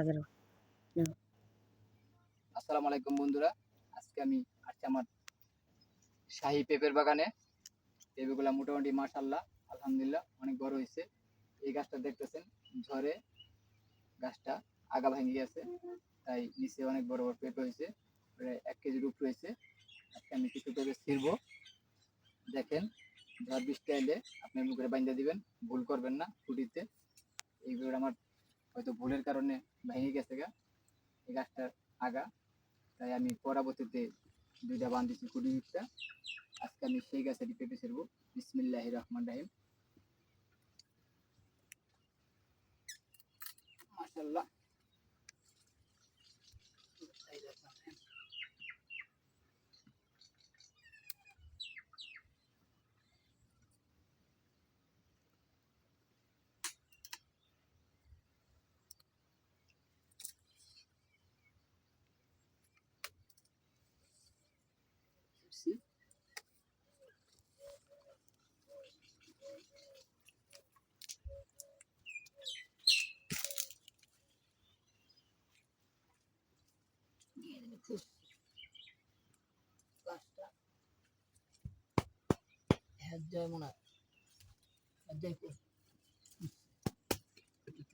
হাজার। আসসালামু আলাইকুম বন্ধুরা, আজকে আমি আসছি আমার শাহী পেঁপের বাগানে। পেঁপেগুলা মোটামুটি মাশাআল্লাহ আলহামদুলিল্লাহ অনেক বড় হয়েছে। এই গাছটা দেখতেছেন ঝড়ে গাছটা আগা ভেঙে গেছে, তাই নিচে অনেক বড় বড় পেঁপে হয়েছে, প্রায় 1 কেজির উপর হয়েছে। আজকে আমি কিছু পেঁপে ছিঁড়বো। দেখেন, ঝড় বৃষ্টি এলে আপনি মুখে বাইন্ধা দিবেন, ভুল করবেন না খুঁটিতে। এইগুলো আমার হয়তো ভুলের কারণে ভেঙে গেছে এই গাছটার আগা, তাই আমি পরবর্তীতে দুইটা বান দিচ্ছি কুড়ি মিনিটটা। আজকে আমি সেই গাছেরই পেঁপে ছিড়বো। বিসমিল্লাহির রহমানির রহিম। মাশাআল্লাহ,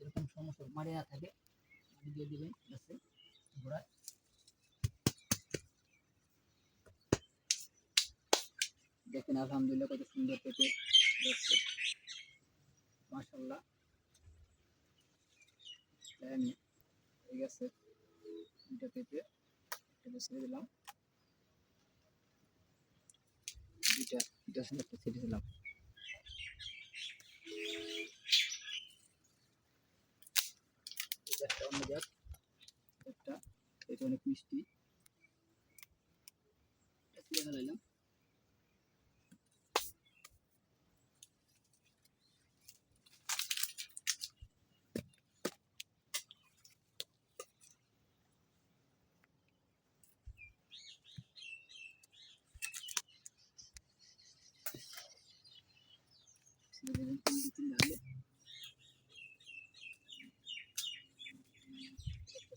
এরকম সমস্যা মারি না থাকে, দিয়ে দিবেন গাছে গোড়ায়। দেখেন আলহামদুলিল্লাহ কত সুন্দর পেঁপে ধরছে, মাশাআল্লাহ। আমি এই গাছে দুইটা পেঁপে ছেড়ে দিলাম, দুইটার সঙ্গে একটা ছেড়ে দিলাম। একটা অন্য গাছ, একটা এটা অনেক মিষ্টি, ছিঁড়ে ফেলাইলাম।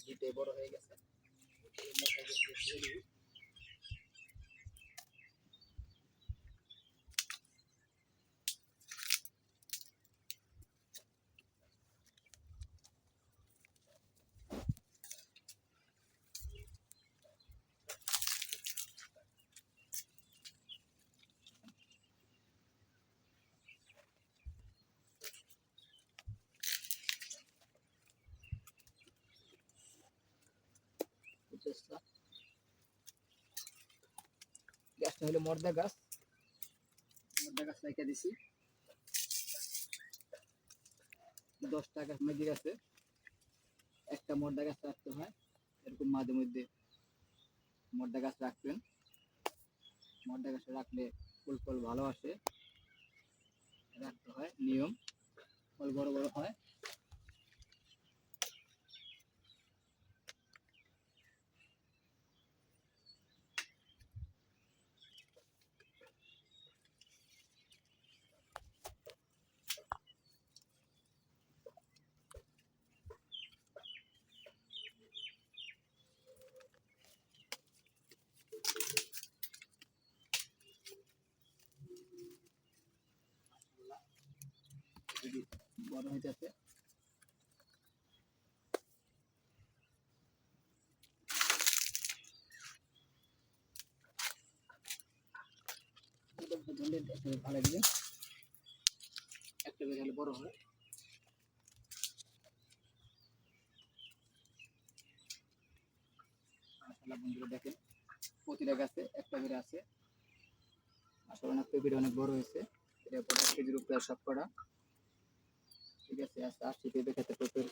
দুইটাই বড় হয়ে গেছে। গাছটা হলো মর্দা গাছ, রেখে দিছি। 10টা গাছ মেজি গাছে একটা মর্দা গাছ রাখতে হয়, এরকম মাঝে মধ্যে মর্দা গাছ রাখবেন। মর্দা গাছে রাখলে ফুল ফল ভালো আসে, রাখতে হয় নিয়ম, ফল বড় বড় হয়। বড় হইতেছে, ভালো দিবেন, একটা বের বড় হয়। বন্ধুরা দেখেন, প্রতিটা গাছে একটা করে আছে। আসলে অনেক পেঁপেটা অনেক বড় হয়েছে, এটা 50 কেজির উপরে সব করা। ঠিক আছে, আস্তে আস্তে পেঁপে খেতে পেঁপের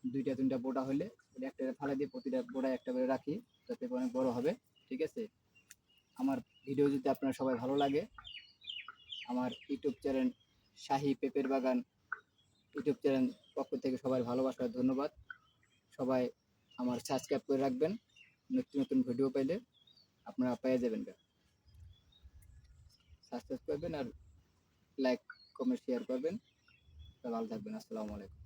2টা 3টা বোটা হলে একটা ফালা দিয়ে প্রতিটা বোড়ায় একটা করে রাখি, যাতে অনেক বড় হবে। ঠিক আছে, আমার ভিডিও যদি আপনার সবাই ভালো লাগে, আমার ইউটিউব চ্যানেল শাহী পেঁপের বাগান ইউটিউব চ্যানেল পক্ষ থেকে সবাই ভালোবাসা ধন্যবাদ। সবাই আমার সাবস্ক্রাইব করে রাখবেন, নতুন নতুন ভিডিও পাইলে আপনারা পেয়ে যাবেন। সাবস্ক্রাইব করবেন আর লাইক কমেন্ট শেয়ার করবেন। ভালো থাকবেন। আসসালামু আলাইকুম।